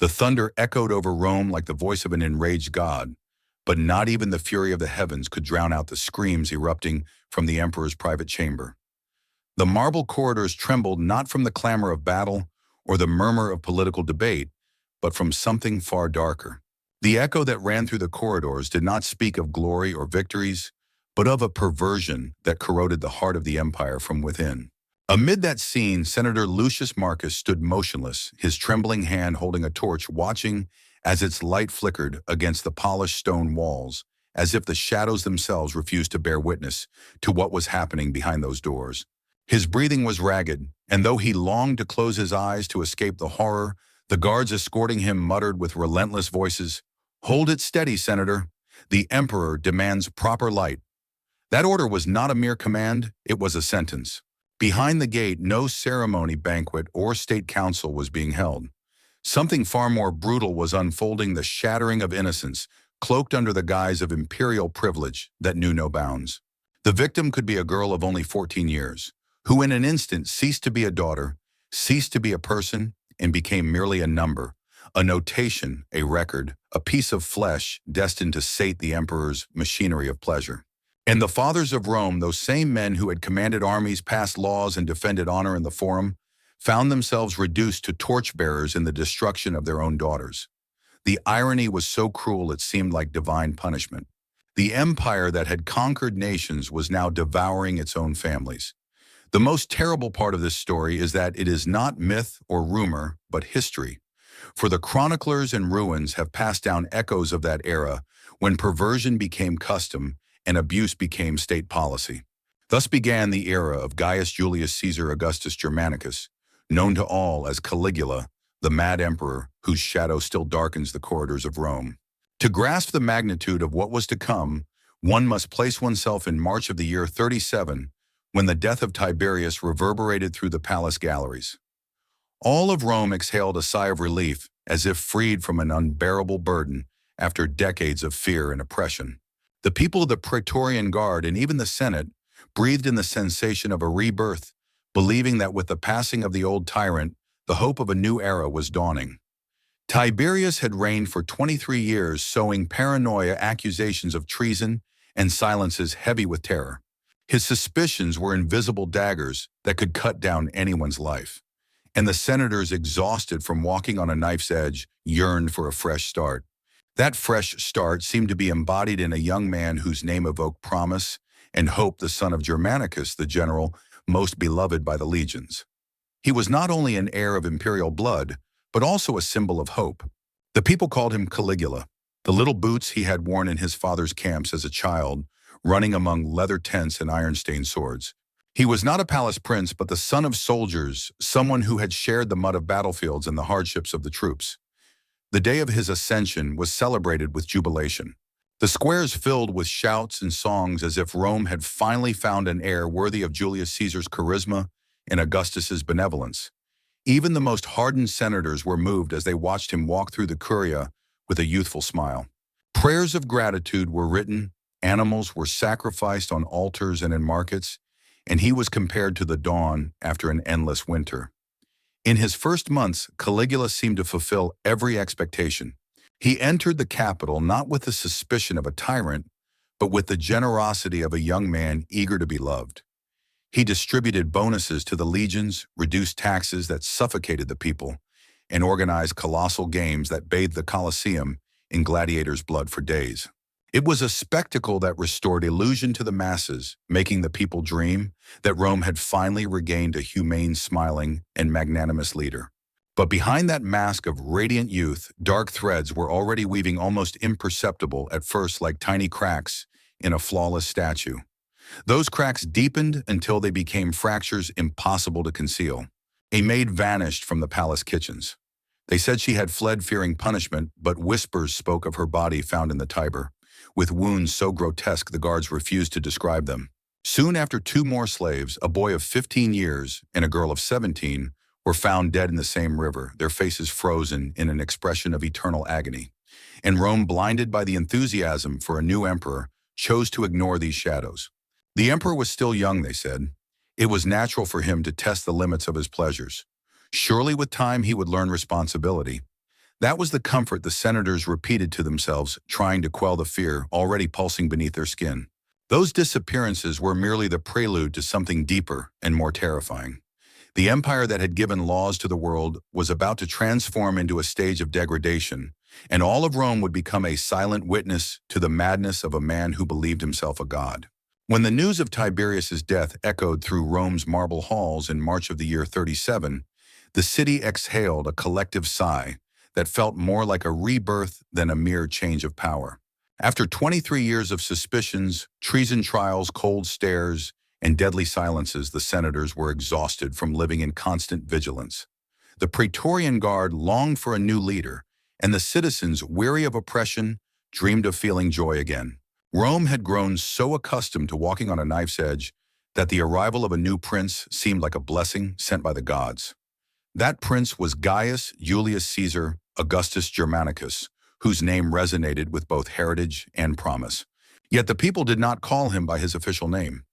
The thunder echoed over Rome like the voice of an enraged god, but not even the fury of the heavens could drown out the screams erupting from the emperor's private chamber. The marble corridors trembled not from the clamor of battle or the murmur of political debate, but from something far darker. The echo that ran through the corridors did not speak of glory or victories, but of a perversion that corroded the heart of the empire from within. Amid that scene, Senator Lucius Marcus stood motionless, his trembling hand holding a torch, watching as its light flickered against the polished stone walls, as if the shadows themselves refused to bear witness to what was happening behind those doors. His breathing was ragged, and though he longed to close his eyes to escape the horror, the guards escorting him muttered with relentless voices, "Hold it steady, Senator. The Emperor demands proper light." That order was not a mere command, it was a sentence. Behind the gate, no ceremony, banquet, or state council was being held. Something far more brutal was unfolding, the shattering of innocence, cloaked under the guise of imperial privilege that knew no bounds. The victim could be a girl of only 14 years, who in an instant ceased to be a daughter, ceased to be a person, and became merely a number, a notation, a record, a piece of flesh destined to sate the emperor's machinery of pleasure. And the fathers of Rome, those same men who had commanded armies, passed laws, and defended honor in the Forum, found themselves reduced to torchbearers in the destruction of their own daughters. The irony was so cruel it seemed like divine punishment. The empire that had conquered nations was now devouring its own families. The most terrible part of this story is that it is not myth or rumor, but history. For the chroniclers and ruins have passed down echoes of that era when perversion became custom and abuse became state policy. Thus began the era of Gaius Julius Caesar Augustus Germanicus, known to all as Caligula, the mad emperor whose shadow still darkens the corridors of Rome. To grasp the magnitude of what was to come, one must place oneself in March of the year 37, when the death of Tiberius reverberated through the palace galleries. All of Rome exhaled a sigh of relief, as if freed from an unbearable burden after decades of fear and oppression. The people of the Praetorian Guard and even the Senate breathed in the sensation of a rebirth, believing that with the passing of the old tyrant, the hope of a new era was dawning. Tiberius had reigned for 23 years, sowing paranoia, accusations of treason, and silences heavy with terror. His suspicions were invisible daggers that could cut down anyone's life. And the senators, exhausted from walking on a knife's edge, yearned for a fresh start. That fresh start seemed to be embodied in a young man whose name evoked promise and hope, the son of Germanicus, the general most beloved by the legions. He was not only an heir of imperial blood, but also a symbol of hope. The people called him Caligula, the little boots he had worn in his father's camps as a child, running among leather tents and iron-stained swords. He was not a palace prince, but the son of soldiers, someone who had shared the mud of battlefields and the hardships of the troops. The day of his ascension was celebrated with jubilation. The squares filled with shouts and songs as if Rome had finally found an heir worthy of Julius Caesar's charisma and Augustus's benevolence. Even the most hardened senators were moved as they watched him walk through the curia with a youthful smile. Prayers of gratitude were written, animals were sacrificed on altars and in markets, and he was compared to the dawn after an endless winter. In his first months, Caligula seemed to fulfill every expectation. He entered the capital not with the suspicion of a tyrant, but with the generosity of a young man eager to be loved. He distributed bonuses to the legions, reduced taxes that suffocated the people, and organized colossal games that bathed the Colosseum in gladiators' blood for days. It was a spectacle that restored illusion to the masses, making the people dream that Rome had finally regained a humane, smiling, and magnanimous leader. But behind that mask of radiant youth, dark threads were already weaving, almost imperceptible at first, like tiny cracks in a flawless statue. Those cracks deepened until they became fractures impossible to conceal. A maid vanished from the palace kitchens. They said she had fled fearing punishment, but whispers spoke of her body found in the Tiber, with wounds so grotesque the guards refused to describe them. Soon after, 2 more slaves, a boy of 15 years and a girl of 17, were found dead in the same river, their faces frozen in an expression of eternal agony. And Rome, blinded by the enthusiasm for a new emperor, chose to ignore these shadows. The emperor was still young, they said. It was natural for him to test the limits of his pleasures. Surely with time he would learn responsibility. That was the comfort the senators repeated to themselves, trying to quell the fear already pulsing beneath their skin. Those disappearances were merely the prelude to something deeper and more terrifying. The empire that had given laws to the world was about to transform into a stage of degradation, and all of Rome would become a silent witness to the madness of a man who believed himself a god. When the news of Tiberius's death echoed through Rome's marble halls in March of the year 37, the city exhaled a collective sigh that felt more like a rebirth than a mere change of power. After 23 years of suspicions, treason trials, cold stares, and deadly silences, the senators were exhausted from living in constant vigilance. The Praetorian Guard longed for a new leader, and the citizens, weary of oppression, dreamed of feeling joy again. Rome had grown so accustomed to walking on a knife's edge that the arrival of a new prince seemed like a blessing sent by the gods. That prince was Gaius Julius Caesar Augustus Germanicus, whose name resonated with both heritage and promise. Yet the people did not call him by his official name.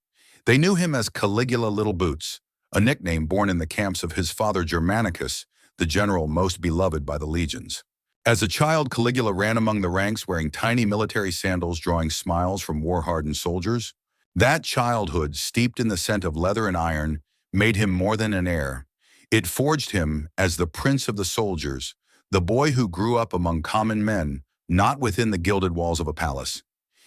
They knew him as Caligula Little Boots, a nickname born in the camps of his father Germanicus, the general most beloved by the legions. As a child, Caligula ran among the ranks wearing tiny military sandals, drawing smiles from war-hardened soldiers. That childhood, steeped in the scent of leather and iron, made him more than an heir. It forged him as the prince of the soldiers, the boy who grew up among common men, not within the gilded walls of a palace.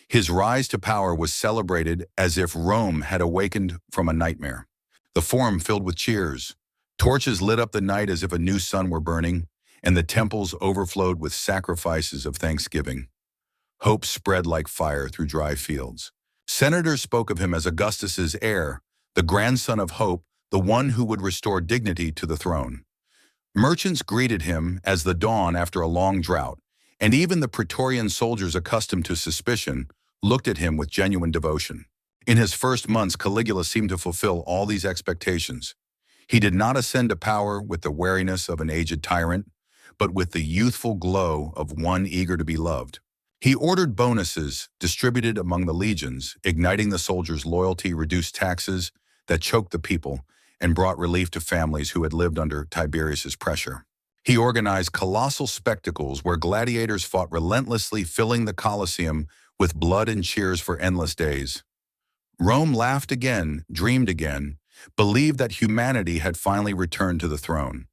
His rise to power was celebrated as if Rome had awakened from a nightmare. The forum filled with cheers. Torches lit up the night as if a new sun were burning, and the temples overflowed with sacrifices of thanksgiving. Hope spread like fire through dry fields. Senators spoke of him as Augustus's heir, the grandson of hope, the one who would restore dignity to the throne. Merchants greeted him as the dawn after a long drought, and even the Praetorian soldiers accustomed to suspicion looked at him with genuine devotion. In his first months, Caligula seemed to fulfill all these expectations. He did not ascend to power with the wariness of an aged tyrant, but with the youthful glow of one eager to be loved. He ordered bonuses distributed among the legions, igniting the soldiers' loyalty, reduced taxes that choked the people, and brought relief to families who had lived under Tiberius's pressure. He organized colossal spectacles where gladiators fought relentlessly, filling the Colosseum with blood and cheers for endless days. Rome laughed again, dreamed again, believed that humanity had finally returned to the throne.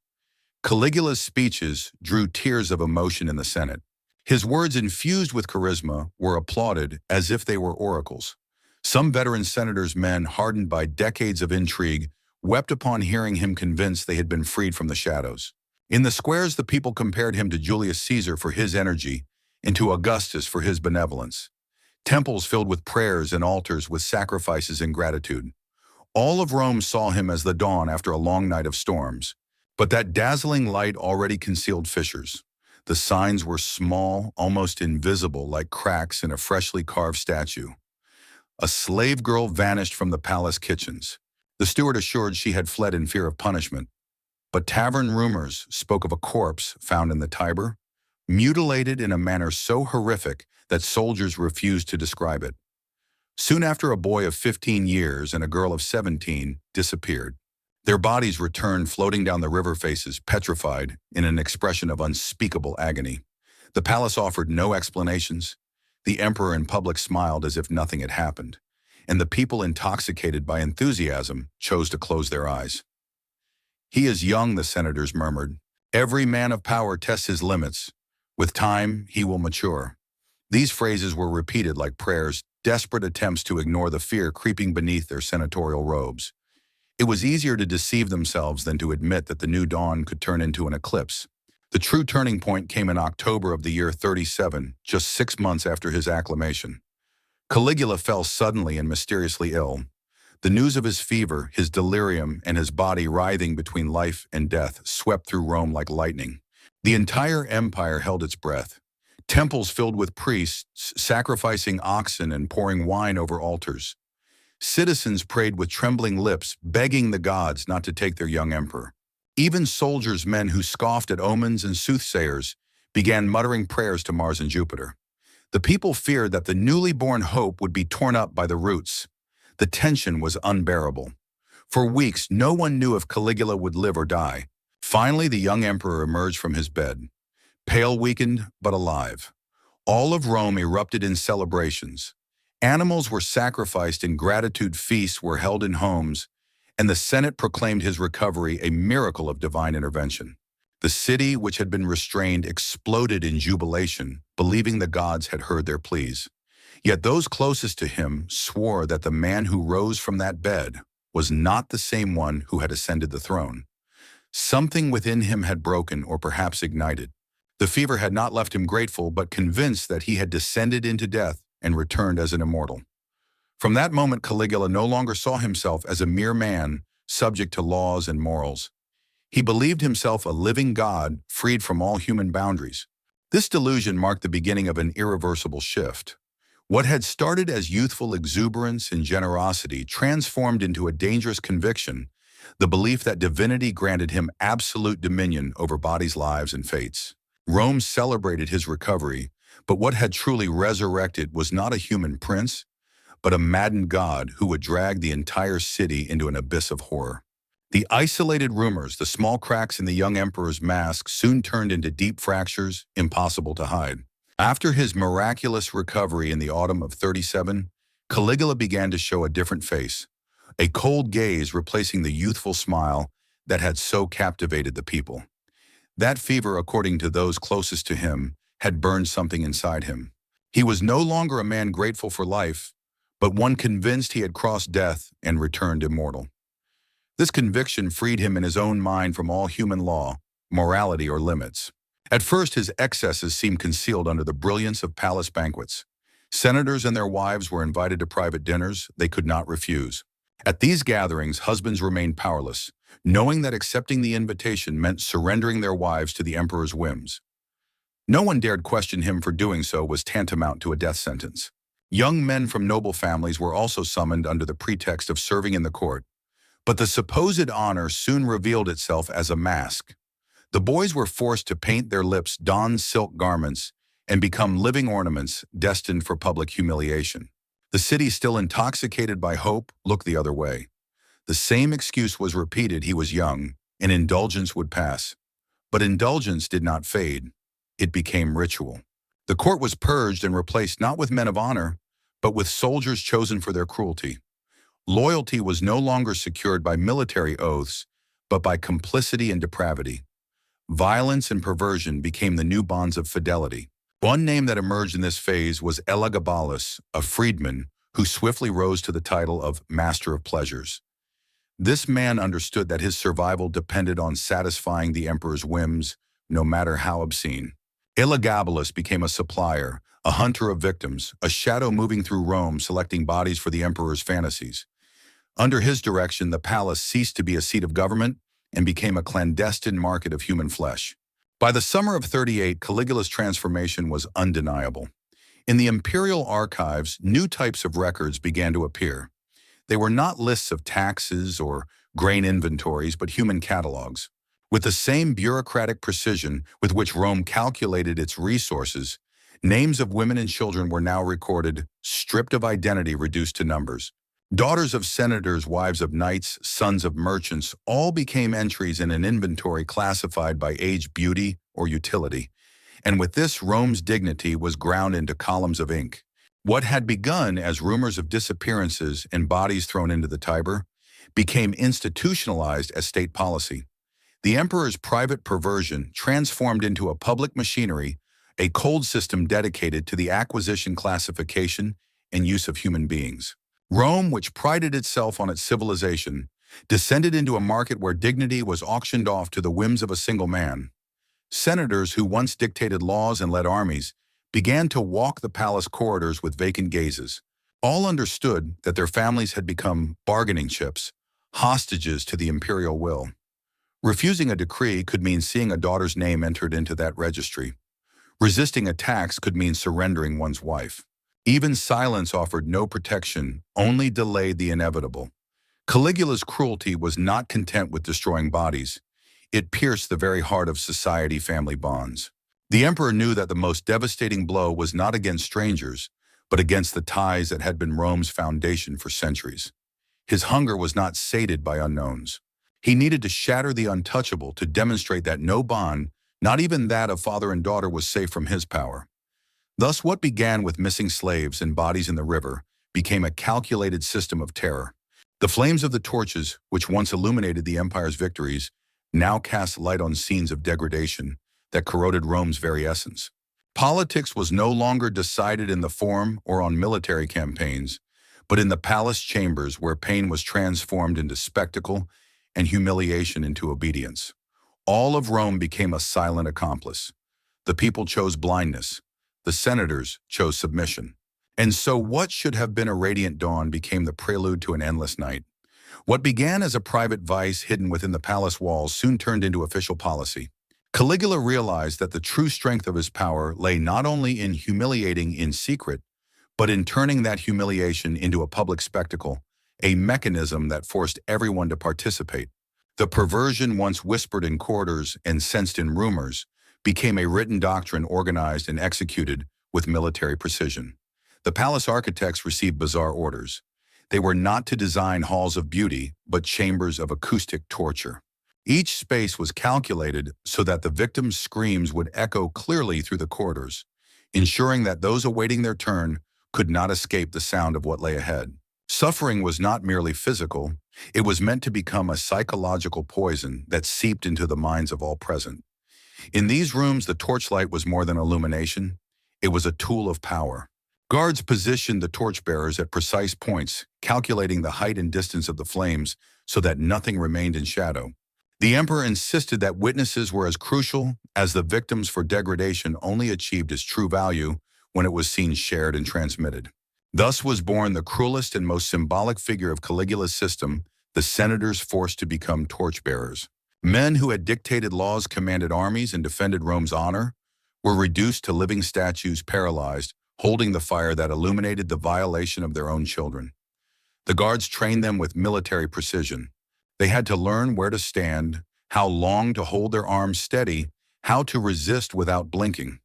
Caligula's speeches drew tears of emotion in the Senate. His words, infused with charisma, were applauded as if they were oracles. Some veteran senators, men hardened by decades of intrigue, wept upon hearing him, convinced they had been freed from the shadows. In the squares, the people compared him to Julius Caesar for his energy and to Augustus for his benevolence. Temples filled with prayers and altars with sacrifices and gratitude. All of Rome saw him as the dawn after a long night of storms. But that dazzling light already concealed fissures. The signs were small, almost invisible, like cracks in a freshly carved statue. A slave girl vanished from the palace kitchens. The steward assured she had fled in fear of punishment. But tavern rumors spoke of a corpse found in the Tiber, mutilated in a manner so horrific that soldiers refused to describe it. Soon after, a boy of 15 years and a girl of 17 disappeared. Their bodies returned floating down the river faces, petrified in an expression of unspeakable agony. The palace offered no explanations. The emperor in public smiled as if nothing had happened, and the people, intoxicated by enthusiasm, chose to close their eyes. "He is young," the senators murmured. "Every man of power tests his limits. With time, he will mature." These phrases were repeated like prayers, desperate attempts to ignore the fear creeping beneath their senatorial robes. It was easier to deceive themselves than to admit that the new dawn could turn into an eclipse. The true turning point came in October of the year 37, just 6 months after his acclamation. Caligula fell suddenly and mysteriously ill. The news of his fever, his delirium, and his body writhing between life and death swept through Rome like lightning. The entire empire held its breath. Temples filled with priests sacrificing oxen and pouring wine over altars. Citizens prayed with trembling lips, begging the gods not to take their young emperor. Even soldiers, men who scoffed at omens and soothsayers, began muttering prayers to Mars and Jupiter. The people feared that the newly born hope would be torn up by the roots. The tension was unbearable. For weeks, no one knew if Caligula would live or die. Finally, the young emperor emerged from his bed. pale, weakened, but alive. All of Rome erupted in celebrations. Animals were sacrificed and gratitude feasts were held in homes, and the Senate proclaimed his recovery a miracle of divine intervention. The city, which had been restrained, exploded in jubilation, believing the gods had heard their pleas. Yet those closest to him swore that the man who rose from that bed was not the same one who had ascended the throne. Something within him had broken or perhaps ignited. The fever had not left him grateful, but convinced that he had descended into death and returned as an immortal. From that moment, Caligula no longer saw himself as a mere man, subject to laws and morals. He believed himself a living god, freed from all human boundaries. This delusion marked the beginning of an irreversible shift. What had started as youthful exuberance and generosity transformed into a dangerous conviction, the belief that divinity granted him absolute dominion over bodies, lives, and fates. Rome celebrated his recovery, but what had truly resurrected was not a human prince, but a maddened god who would drag the entire city into an abyss of horror. The isolated rumors, the small cracks in the young emperor's mask soon turned into deep fractures, impossible to hide. After his miraculous recovery in the autumn of 37, Caligula began to show a different face, a cold gaze replacing the youthful smile that had so captivated the people. That fever, according to those closest to him, had burned something inside him. He was no longer a man grateful for life, but one convinced he had crossed death and returned immortal. This conviction freed him in his own mind from all human law, morality, or limits. At first, his excesses seemed concealed under the brilliance of palace banquets. Senators and their wives were invited to private dinners they could not refuse. At these gatherings, husbands remained powerless, knowing that accepting the invitation meant surrendering their wives to the emperor's whims. No one dared question him, for doing so was tantamount to a death sentence. Young men from noble families were also summoned under the pretext of serving in the court. But the supposed honor soon revealed itself as a mask. The boys were forced to paint their lips, don silk garments, and become living ornaments destined for public humiliation. The city, still intoxicated by hope, looked the other way. The same excuse was repeated: he was young, and indulgence would pass. But indulgence did not fade. It became ritual. The court was purged and replaced not with men of honor, but with soldiers chosen for their cruelty. Loyalty was no longer secured by military oaths, but by complicity and depravity. Violence and perversion became the new bonds of fidelity. One name that emerged in this phase was Elagabalus, a freedman who swiftly rose to the title of Master of Pleasures. This man understood that his survival depended on satisfying the emperor's whims, no matter how obscene. Elagabalus became a supplier, a hunter of victims, a shadow moving through Rome selecting bodies for the emperor's fantasies. Under his direction, the palace ceased to be a seat of government and became a clandestine market of human flesh. By the summer of 38, Caligula's transformation was undeniable. In the imperial archives, new types of records began to appear. They were not lists of taxes or grain inventories, but human catalogs. With the same bureaucratic precision with which Rome calculated its resources, names of women and children were now recorded, stripped of identity, reduced to numbers. Daughters of senators, wives of knights, sons of merchants, all became entries in an inventory classified by age, beauty, or utility. And with this, Rome's dignity was ground into columns of ink. What had begun as rumors of disappearances and bodies thrown into the Tiber became institutionalized as state policy. The emperor's private perversion transformed into a public machinery, a cold system dedicated to the acquisition, classification, and use of human beings. Rome, which prided itself on its civilization, descended into a market where dignity was auctioned off to the whims of a single man. Senators who once dictated laws and led armies began to walk the palace corridors with vacant gazes. All understood that their families had become bargaining chips, hostages to the imperial will. Refusing a decree could mean seeing a daughter's name entered into that registry. Resisting a tax could mean surrendering one's wife. Even silence offered no protection, only delayed the inevitable. Caligula's cruelty was not content with destroying bodies. It pierced the very heart of society-family bonds. The emperor knew that the most devastating blow was not against strangers, but against the ties that had been Rome's foundation for centuries. His hunger was not sated by unknowns. He needed to shatter the untouchable to demonstrate that no bond, Not even that of father and daughter was safe from his power. Thus, what began with missing slaves and bodies in the river became a calculated system of terror. The flames of the torches, which once illuminated the empire's victories, now cast light on scenes of degradation that corroded Rome's very essence. Politics was no longer decided in the forum or on military campaigns, but in the palace chambers where pain was transformed into spectacle and humiliation into obedience. All of Rome became a silent accomplice. The people chose blindness. The senators chose submission. And so what should have been a radiant dawn became the prelude to an endless night. What began as a private vice hidden within the palace walls soon turned into official policy. Caligula realized that the true strength of his power lay not only in humiliating in secret, but in turning that humiliation into a public spectacle, a mechanism that forced everyone to participate. The perversion once whispered in corridors and sensed in rumors became a written doctrine organized and executed with military precision. The palace architects received bizarre orders. They were not to design halls of beauty, but chambers of acoustic torture. Each space was calculated so that the victim's screams would echo clearly through the corridors, ensuring that those awaiting their turn could not escape the sound of what lay ahead. Suffering was not merely physical, it was meant to become a psychological poison that seeped into the minds of all present. In these rooms, the torchlight was more than illumination, it was a tool of power. Guards positioned the torchbearers at precise points, calculating the height and distance of the flames so that nothing remained in shadow. The emperor insisted that witnesses were as crucial as the victims, for degradation only achieved its true value when it was seen, shared, and transmitted. Thus was born the cruelest and most symbolic figure of Caligula's system, the senators forced to become torchbearers. Men who had dictated laws, commanded armies, and defended Rome's honor were reduced to living statues, paralyzed, holding the fire that illuminated the violation of their own children. The guards trained them with military precision. They had to learn where to stand, how long to hold their arms steady, how to resist without blinking.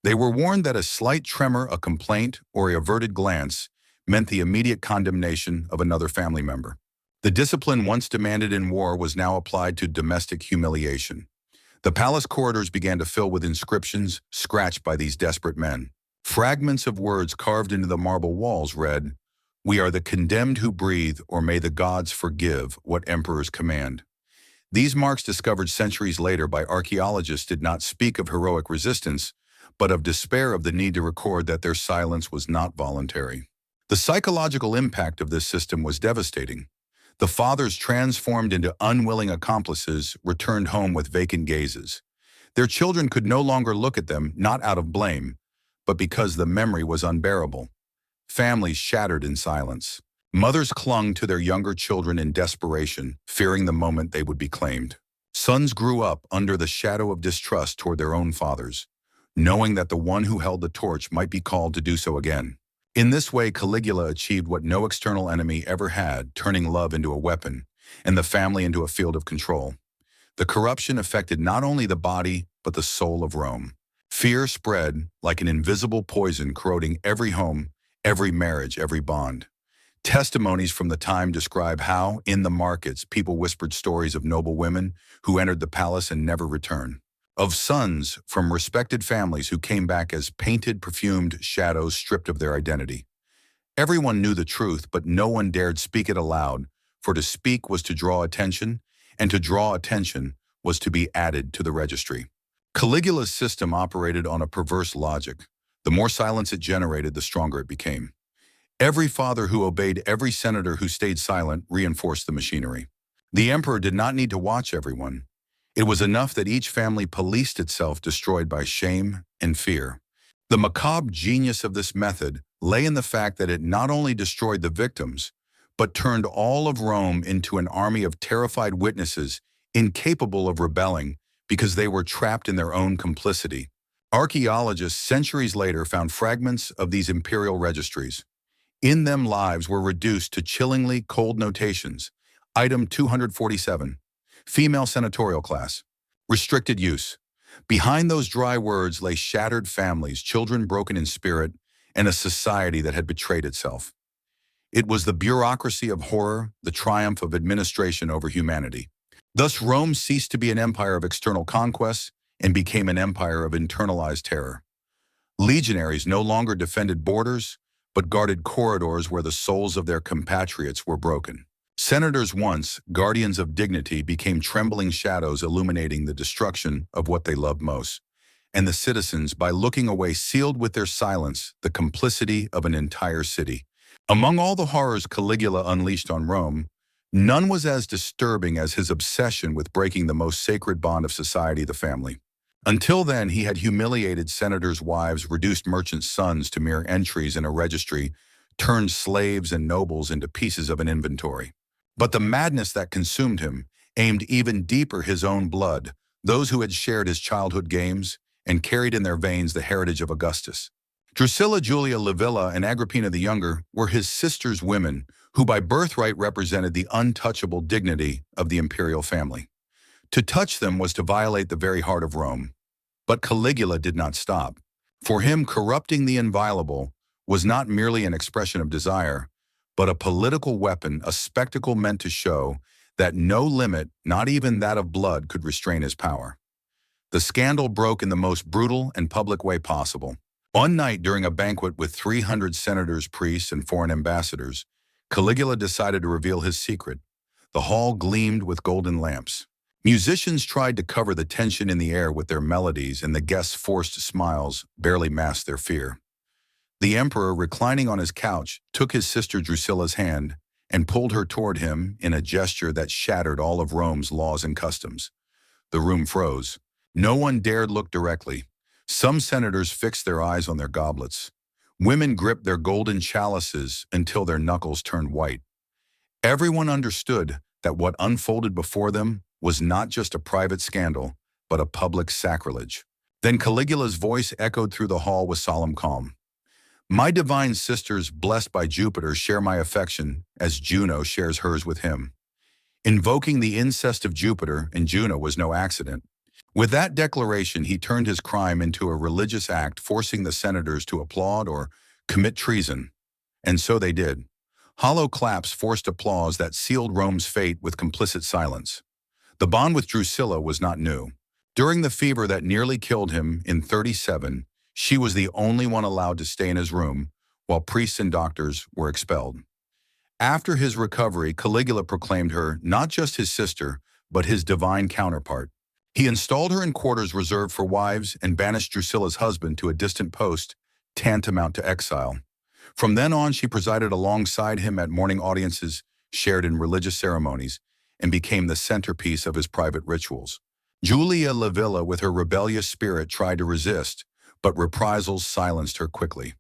They were warned that a slight tremor, a complaint, or a averted glance meant the immediate condemnation of another family member. The discipline once demanded in war was now applied to domestic humiliation. The palace corridors began to fill with inscriptions scratched by these desperate men. Fragments of words carved into the marble walls read, "We are the condemned who breathe, or may the gods forgive what emperors command." These marks, discovered centuries later by archaeologists, did not speak of heroic resistance, but of despair, of the need to record that their silence was not voluntary. The psychological impact of this system was devastating. The fathers, transformed into unwilling accomplices, returned home with vacant gazes. Their children could no longer look at them, not out of blame, but because the memory was unbearable. Families shattered in silence. Mothers clung to their younger children in desperation, fearing the moment they would be claimed. Sons grew up under the shadow of distrust toward their own fathers, knowing that the one who held the torch might be called to do so again. In this way, Caligula achieved what no external enemy ever had, turning love into a weapon and the family into a field of control. The corruption affected not only the body, but the soul of Rome. Fear spread like an invisible poison, corroding every home, every marriage, every bond. Testimonies from the time describe how, in the markets, people whispered stories of noble women who entered the palace and never returned. Of sons from respected families who came back as painted, perfumed shadows stripped of their identity. Everyone knew the truth, but no one dared speak it aloud, for to speak was to draw attention, and to draw attention was to be added to the registry. Caligula's system operated on a perverse logic. The more silence it generated, the stronger it became. Every father who obeyed every senator who stayed silent reinforced the machinery. The emperor did not need to watch everyone. It was enough that each family policed itself, destroyed by shame and fear. The macabre genius of this method lay in the fact that it not only destroyed the victims, but turned all of Rome into an army of terrified witnesses incapable of rebelling because they were trapped in their own complicity. Archaeologists centuries later found fragments of these imperial registries. In them, lives were reduced to chillingly cold notations. Item 247. Female senatorial class. Restricted use. Behind those dry words lay shattered families, children broken in spirit, and a society that had betrayed itself. It was the bureaucracy of horror, the triumph of administration over humanity. Thus, Rome ceased to be an empire of external conquests. and became an empire of internalized terror. Legionaries no longer defended borders, but guarded corridors where the souls of their compatriots were broken. Senators, once guardians of dignity, became trembling shadows illuminating the destruction of what they loved most. And the citizens, by looking away, sealed with their silence the complicity of an entire city. Among all the horrors Caligula unleashed on Rome, none was as disturbing as his obsession with breaking the most sacred bond of society, the family. Until then, he had humiliated senators' wives, reduced merchants' sons to mere entries in a registry, turned slaves and nobles into pieces of an inventory. But the madness that consumed him aimed even deeper: his own blood, those who had shared his childhood games and carried in their veins the heritage of Augustus. Drusilla, Julia, Livilla, and Agrippina the Younger were his sister's women, who by birthright represented the untouchable dignity of the imperial family. To touch them was to violate the very heart of Rome. But Caligula did not stop. For him, corrupting the inviolable was not merely an expression of desire, but a political weapon, a spectacle meant to show that no limit, not even that of blood, could restrain his power. The scandal broke in the most brutal and public way possible. One night, during a banquet with 300 senators, priests, and foreign ambassadors, Caligula decided to reveal his secret. The hall gleamed with golden lamps. Musicians tried to cover the tension in the air with their melodies, and the guests' forced smiles barely masked their fear. The emperor, reclining on his couch, took his sister Drusilla's hand and pulled her toward him in a gesture that shattered all of Rome's laws and customs. The room froze. No one dared look directly. Some senators fixed their eyes on their goblets. Women gripped their golden chalices until their knuckles turned white. Everyone understood that what unfolded before them was not just a private scandal, but a public sacrilege. Then Caligula's voice echoed through the hall with solemn calm. "My divine sisters, blessed by Jupiter, share my affection as Juno shares hers with him." Invoking the incest of Jupiter and Juno was no accident. With that declaration, he turned his crime into a religious act, forcing the senators to applaud or commit treason. And so they did. Hollow claps forced applause that sealed Rome's fate with complicit silence. The bond with Drusilla was not new. During the fever that nearly killed him in 37, she was the only one allowed to stay in his room, while priests and doctors were expelled. After his recovery, Caligula proclaimed her not just his sister, but his divine counterpart. He installed her in quarters reserved for wives and banished Drusilla's husband to a distant post, tantamount to exile. From then on, she presided alongside him at morning audiences, shared in religious ceremonies, and became the centerpiece of his private rituals. Julia Livilla, with her rebellious spirit, tried to resist, but reprisals silenced her quickly.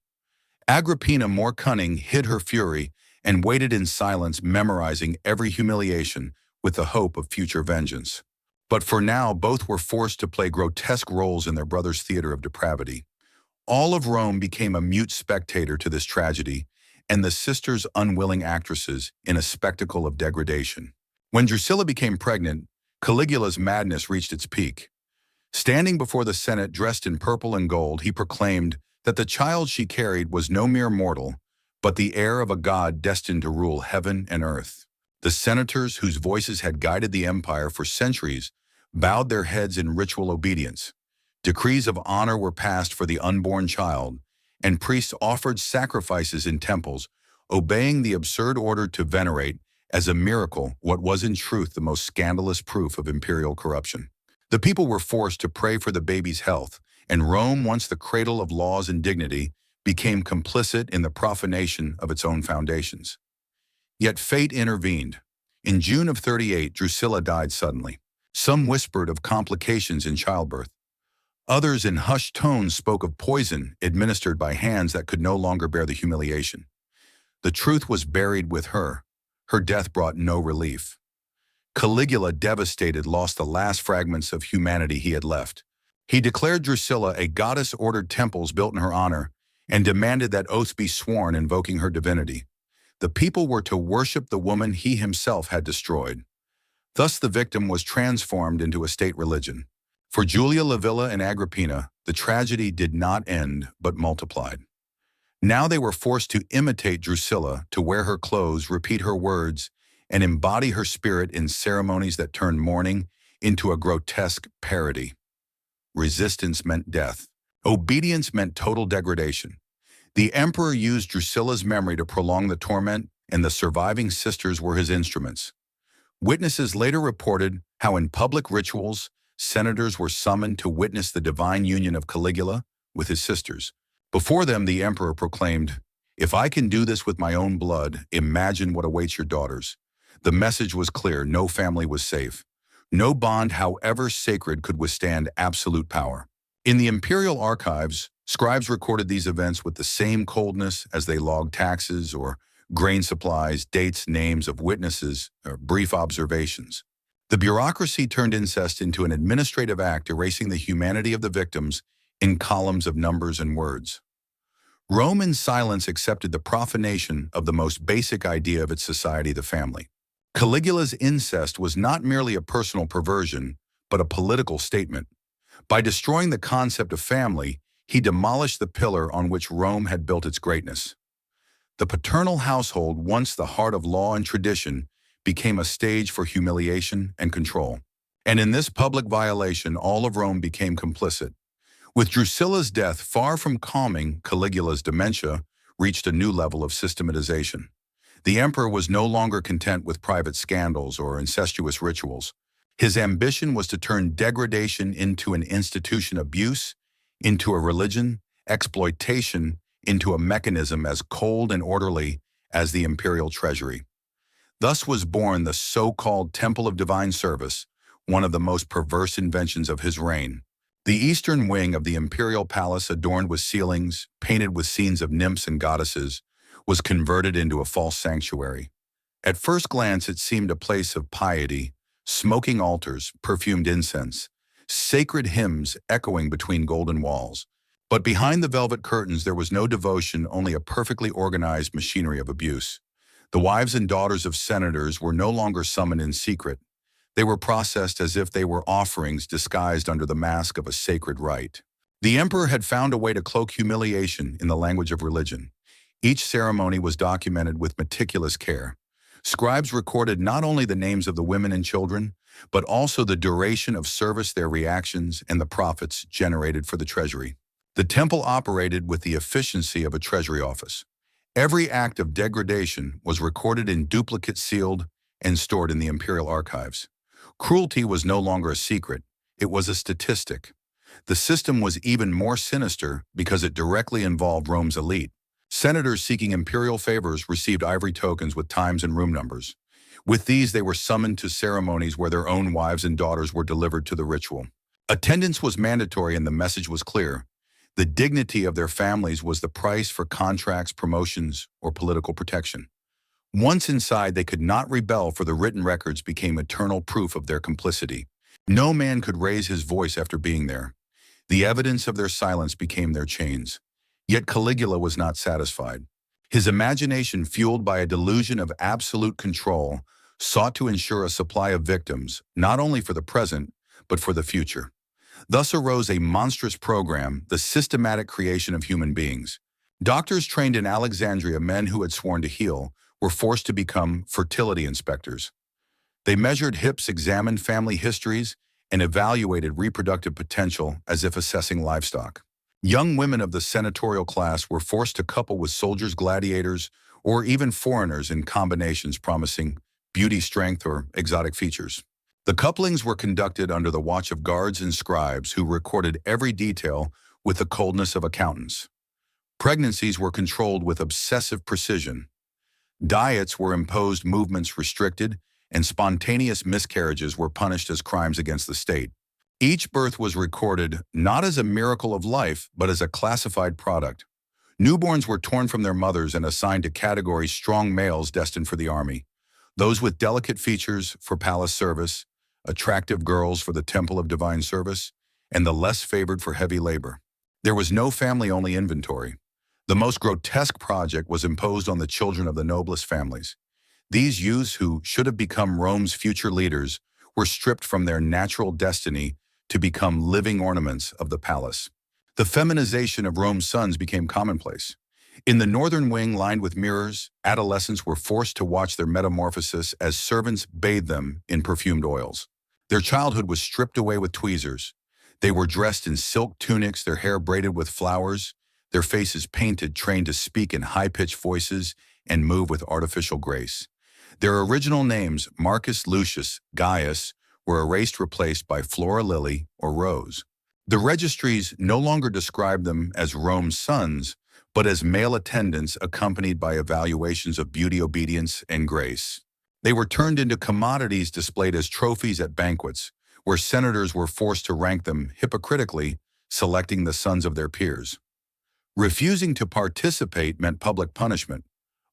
Agrippina, more cunning, hid her fury and waited in silence, memorizing every humiliation with the hope of future vengeance. But for now, both were forced to play grotesque roles in their brother's theater of depravity. All of Rome became a mute spectator to this tragedy, and the sisters unwilling actresses in a spectacle of degradation. When Drusilla became pregnant, Caligula's madness reached its peak. Standing before the Senate dressed in purple and gold, he proclaimed that the child she carried was no mere mortal, but the heir of a god destined to rule heaven and earth. The senators, whose voices had guided the empire for centuries, bowed their heads in ritual obedience. Decrees of honor were passed for the unborn child, and priests offered sacrifices in temples, obeying the absurd order to venerate as a miracle what was in truth the most scandalous proof of imperial corruption. The people were forced to pray for the baby's health, and Rome, once the cradle of laws and dignity, became complicit in the profanation of its own foundations. Yet fate intervened. In June of 38, Drusilla died suddenly. Some whispered of complications in childbirth. Others in hushed tones spoke of poison administered by hands that could no longer bear the humiliation. The truth was buried with her. Her death brought no relief. Caligula, devastated, lost the last fragments of humanity he had left. He declared Drusilla a goddess, ordered temples built in her honor, and demanded that oaths be sworn invoking her divinity. The people were to worship the woman he himself had destroyed. Thus the victim was transformed into a state religion. For Julia, Livilla, and Agrippina, the tragedy did not end but multiplied. Now they were forced to imitate Drusilla, to wear her clothes, repeat her words, and embody her spirit in ceremonies that turned mourning into a grotesque parody. resistance meant death. Obedience meant total degradation. The emperor used Drusilla's memory to prolong the torment, and the surviving sisters were his instruments. Witnesses later reported how in public rituals, senators were summoned to witness the divine union of Caligula with his sisters. Before them, the emperor proclaimed, "If I can do this with my own blood, imagine what awaits your daughters." The message was clear: no family was safe. No bond, however sacred, could withstand absolute power. In the imperial archives, scribes recorded these events with the same coldness as they logged taxes or grain supplies, dates, names of witnesses, or brief observations. The bureaucracy turned incest into an administrative act, erasing the humanity of the victims in columns of numbers and words. Rome in silence accepted the profanation of the most basic idea of its society, the family. Caligula's incest was not merely a personal perversion, but a political statement. By destroying the concept of family, he demolished the pillar on which Rome had built its greatness. The paternal household, once the heart of law and tradition, became a stage for humiliation and control. And in this public violation, all of Rome became complicit. With Drusilla's death, far from calming, Caligula's dementia reached a new level of systematization. The emperor was no longer content with private scandals or incestuous rituals. His ambition was to turn degradation into an institution, abuse into a religion, exploitation into a mechanism as cold and orderly as the imperial treasury. Thus was born the so-called Temple of Divine Service, one of the most perverse inventions of his reign. The eastern wing of the imperial palace, adorned with ceilings, painted with scenes of nymphs and goddesses, was converted into a false sanctuary. At first glance, it seemed a place of piety, smoking altars, perfumed incense, sacred hymns echoing between golden walls. But behind the velvet curtains there was no devotion, only a perfectly organized machinery of abuse. The wives and daughters of senators were no longer summoned in secret. They were processed as if they were offerings disguised under the mask of a sacred rite. The emperor had found a way to cloak humiliation in the language of religion. Each ceremony was documented with meticulous care. Scribes recorded not only the names of the women and children, but also the duration of service, their reactions, and the profits generated for the treasury. The temple operated with the efficiency of a treasury office. Every act of degradation was recorded in duplicate, sealed, and stored in the imperial archives. Cruelty was no longer a secret, it was a statistic. The system was even more sinister because it directly involved Rome's elite. Senators seeking imperial favors received ivory tokens with times and room numbers. With these, they were summoned to ceremonies where their own wives and daughters were delivered to the ritual. Attendance was mandatory and the message was clear. The dignity of their families was the price for contracts, promotions, or political protection. Once inside, they could not rebel, for the written records became eternal proof of their complicity. No man could raise his voice after being there. The evidence of their silence became their chains. Yet Caligula was not satisfied. His imagination, fueled by a delusion of absolute control, sought to ensure a supply of victims, not only for the present, but for the future. Thus arose a monstrous program, the systematic creation of human beings. Doctors trained in Alexandria, men who had sworn to heal, were forced to become fertility inspectors. They measured hips, examined family histories, and evaluated reproductive potential as if assessing livestock. Young women of the senatorial class were forced to couple with soldiers, gladiators, or even foreigners in combinations promising beauty, strength, or exotic features. The couplings were conducted under the watch of guards and scribes who recorded every detail with the coldness of accountants. Pregnancies were controlled with obsessive precision. Diets were imposed, movements restricted, and spontaneous miscarriages were punished as crimes against the state. Each birth was recorded not as a miracle of life, but as a classified product. Newborns were torn from their mothers and assigned to categories: strong males destined for the army, those with delicate features for palace service, attractive girls for the Temple of Divine Service, and the less favored for heavy labor. There was no family-only inventory. The most grotesque project was imposed on the children of the noblest families. These youths, who should have become Rome's future leaders, were stripped from their natural destiny to become living ornaments of the palace. The feminization of Rome's sons became commonplace. In the northern wing, lined with mirrors, adolescents were forced to watch their metamorphosis as servants bathed them in perfumed oils. Their childhood was stripped away with tweezers. They were dressed in silk tunics, their hair braided with flowers, their faces painted, trained to speak in high-pitched voices and move with artificial grace. Their original names, Marcus Lucius, Gaius, were erased, replaced by Flora Lily or Rose. The registries no longer described them as Rome's sons, but as male attendants accompanied by evaluations of beauty, obedience, and grace. They were turned into commodities displayed as trophies at banquets, where senators were forced to rank them hypocritically, selecting the sons of their peers. Refusing to participate meant public punishment.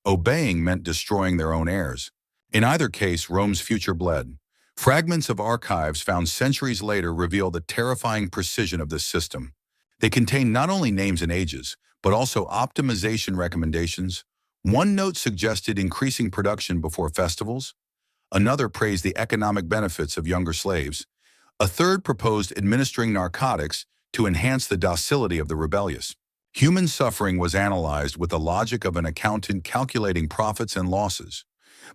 Obeying meant destroying their own heirs. In either case, Rome's future bled. Fragments of archives found centuries later reveal the terrifying precision of this system. They contain not only names and ages, but also optimization recommendations. One note suggested increasing production before festivals. Another praised the economic benefits of younger slaves. A third proposed administering narcotics to enhance the docility of the rebellious. Human suffering was analyzed with the logic of an accountant calculating profits and losses.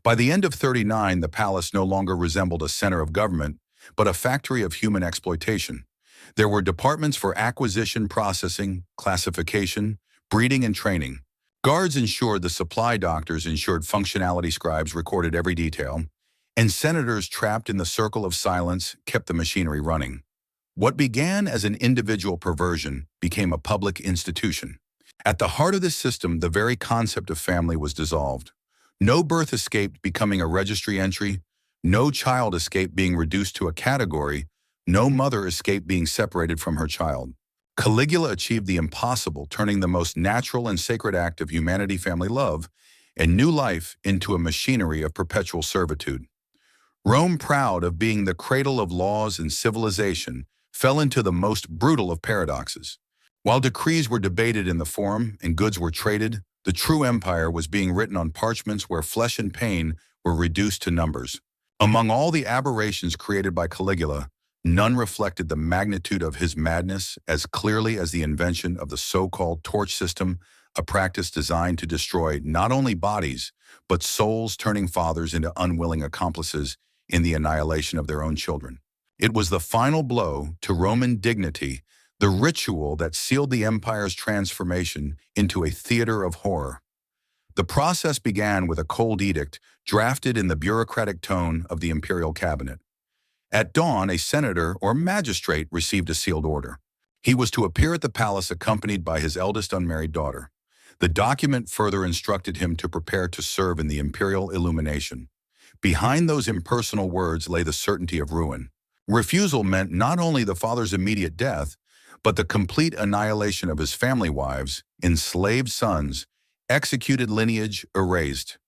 By the end of 39, the palace no longer resembled a center of government, but a factory of human exploitation. There were departments for acquisition, processing, classification, breeding, and training. Guards ensured the supply, doctors ensured functionality, scribes recorded every detail, and senators trapped in the circle of silence kept the machinery running. What began as an individual perversion became a public institution. At the heart of this system, the very concept of family was dissolved. No birth escaped becoming a registry entry, no child escaped being reduced to a category, no mother escaped being separated from her child. Caligula achieved the impossible, turning the most natural and sacred act of humanity, family love, and new life into a machinery of perpetual servitude. Rome, proud of being the cradle of laws and civilization, fell into the most brutal of paradoxes. While decrees were debated in the forum and goods were traded, the true empire was being written on parchments where flesh and pain were reduced to numbers. Among all the aberrations created by Caligula, none reflected the magnitude of his madness as clearly as the invention of the so-called torch system, a practice designed to destroy not only bodies, but souls, turning fathers into unwilling accomplices in the annihilation of their own children. It was the final blow to Roman dignity, the ritual that sealed the empire's transformation into a theater of horror. The process began with a cold edict drafted in the bureaucratic tone of the imperial cabinet. At dawn, a senator or magistrate received a sealed order. He was to appear at the palace accompanied by his eldest unmarried daughter. The document further instructed him to prepare to serve in the imperial illumination. Behind those impersonal words lay the certainty of ruin. Refusal meant not only the father's immediate death, but the complete annihilation of his family wives, enslaved sons, executed lineage erased.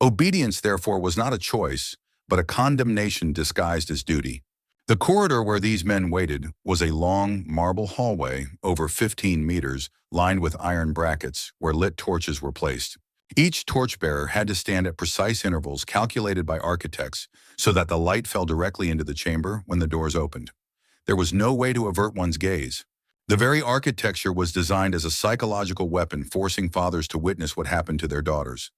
Obedience, therefore, was not a choice, but a condemnation disguised as duty. The corridor where these men waited was a long marble hallway over 15 meters, lined with iron brackets where lit torches were placed. Each torchbearer had to stand at precise intervals calculated by architects so that the light fell directly into the chamber when the doors opened. There was no way to avert one's gaze. The very architecture was designed as a psychological weapon, forcing fathers to witness what happened to their daughters.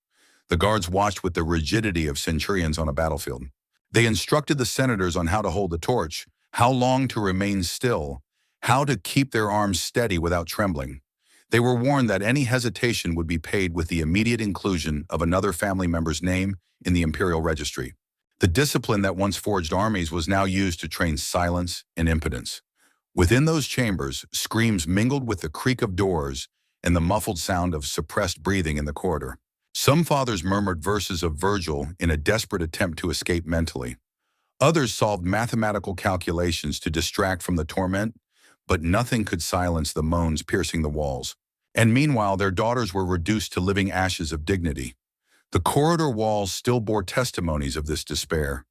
The guards watched with the rigidity of centurions on a battlefield. They instructed the senators on how to hold the torch, how long to remain still, how to keep their arms steady without trembling. They were warned that any hesitation would be paid with the immediate inclusion of another family member's name in the imperial registry. The discipline that once forged armies was now used to train silence and impotence. Within those chambers, screams mingled with the creak of doors and the muffled sound of suppressed breathing in the corridor. Some fathers murmured verses of Virgil in a desperate attempt to escape mentally. Others solved mathematical calculations to distract from the torment, but nothing could silence the moans piercing the walls. And meanwhile, their daughters were reduced to living ashes of dignity. The corridor walls still bore testimonies of this despair.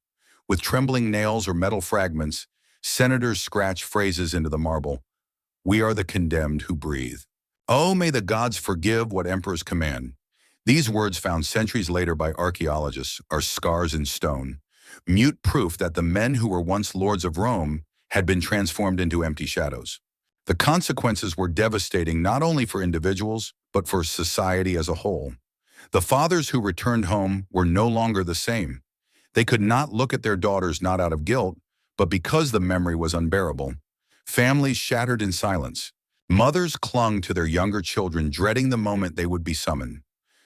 With trembling nails or metal fragments, senators scratched phrases into the marble. "We are the condemned who breathe. Oh, may the gods forgive what emperors command." These words, found centuries later by archaeologists, are scars in stone, mute proof that the men who were once lords of Rome had been transformed into empty shadows. The consequences were devastating not only for individuals, but for society as a whole. The fathers who returned home were no longer the same. They could not look at their daughters not out of guilt, but because the memory was unbearable. Families shattered in silence. Mothers clung to their younger children, dreading the moment they would be summoned.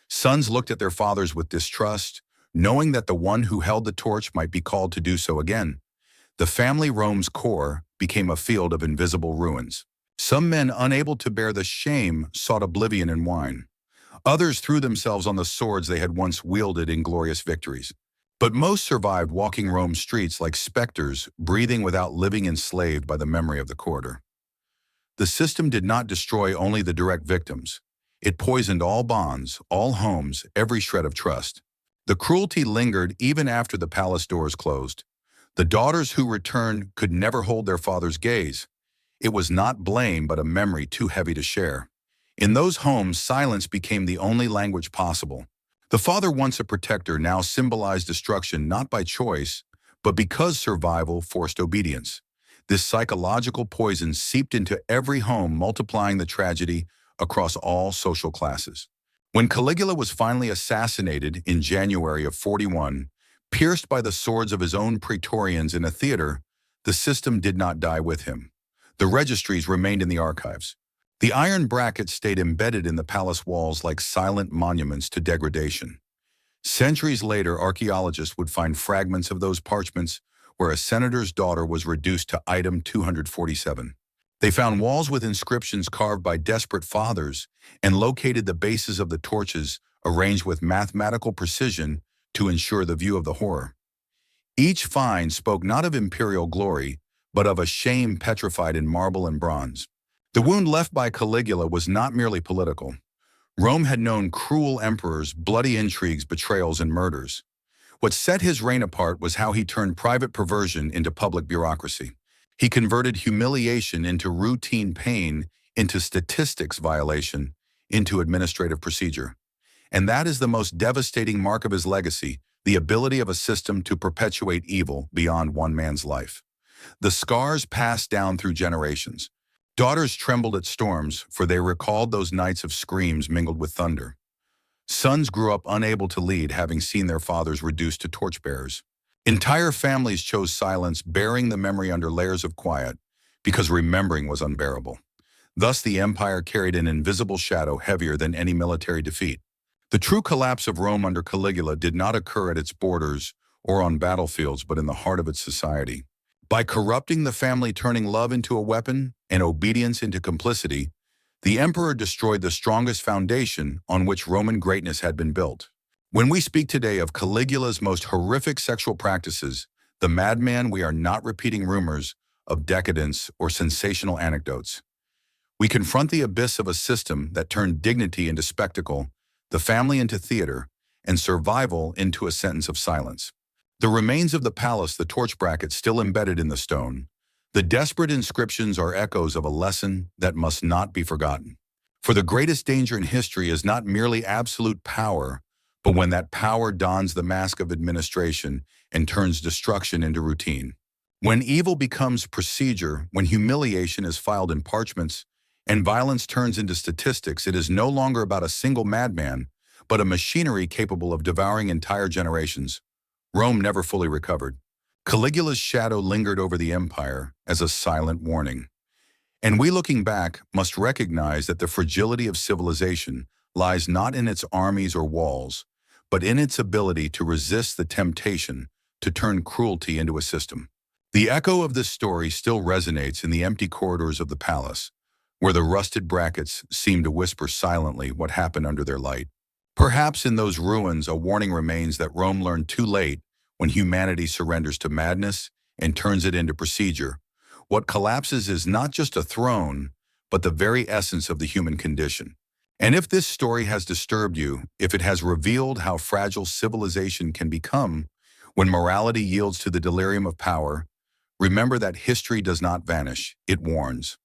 Sons looked at their fathers with distrust, knowing that the one who held the torch might be called to do so again. The family Rome's core became a field of invisible ruins. Some men, unable to bear the shame, sought oblivion in wine. Others threw themselves on the swords they had once wielded in glorious victories. But most survived, walking Rome's streets like specters, breathing without living, enslaved by the memory of the quarter. The system did not destroy only the direct victims. It poisoned all bonds, all homes, every shred of trust. The cruelty lingered even after the palace doors closed. The daughters who returned could never hold their father's gaze. It was not blame, but a memory too heavy to share. In those homes, silence became the only language possible. The father, once a protector, now symbolized destruction, not by choice, but because survival forced obedience. This psychological poison seeped into every home, multiplying the tragedy across all social classes. When Caligula was finally assassinated in January of 41, pierced by the swords of his own praetorians in a theater, the system did not die with him. The registries remained in the archives. The iron brackets stayed embedded in the palace walls like silent monuments to degradation. Centuries later, archaeologists would find fragments of those parchments where a senator's daughter was reduced to item 247. They found walls with inscriptions carved by desperate fathers and located the bases of the torches arranged with mathematical precision to ensure the view of the horror. Each find spoke not of imperial glory, but of a shame petrified in marble and bronze. The wound left by Caligula was not merely political. Rome had known cruel emperors, bloody intrigues, betrayals, and murders. What set his reign apart was how he turned private perversion into public bureaucracy. He converted humiliation into routine pain, into statistics violation, into administrative procedure. And that is the most devastating mark of his legacy, the ability of a system to perpetuate evil beyond one man's life. The scars passed down through generations. Daughters trembled at storms, for they recalled those nights of screams mingled with thunder. Sons grew up unable to lead, having seen their fathers reduced to torchbearers. Entire families chose silence, bearing the memory under layers of quiet, because remembering was unbearable. Thus, the empire carried an invisible shadow heavier than any military defeat. The true collapse of Rome under Caligula did not occur at its borders or on battlefields, but in the heart of its society. By corrupting the family, turning love into a weapon and obedience into complicity, the emperor destroyed the strongest foundation on which Roman greatness had been built. When we speak today of Caligula's most horrific sexual practices, the madman, we are not repeating rumors of decadence or sensational anecdotes. We confront the abyss of a system that turned dignity into spectacle, the family into theater, and survival into a sentence of silence. The remains of the palace, the torch bracket still embedded in the stone. The desperate inscriptions are echoes of a lesson that must not be forgotten. For the greatest danger in history is not merely absolute power, but when that power dons the mask of administration and turns destruction into routine. When evil becomes procedure, when humiliation is filed in parchments, and violence turns into statistics, it is no longer about a single madman, but a machinery capable of devouring entire generations. Rome never fully recovered. Caligula's shadow lingered over the empire as a silent warning. And we, looking back, must recognize that the fragility of civilization lies not in its armies or walls, but in its ability to resist the temptation to turn cruelty into a system. The echo of this story still resonates in the empty corridors of the palace, where the rusted brackets seem to whisper silently what happened under their light. Perhaps in those ruins a warning remains that Rome learned too late when humanity surrenders to madness and turns it into procedure. What collapses is not just a throne, but the very essence of the human condition. And if this story has disturbed you, if it has revealed how fragile civilization can become when morality yields to the delirium of power, remember that history does not vanish, it warns.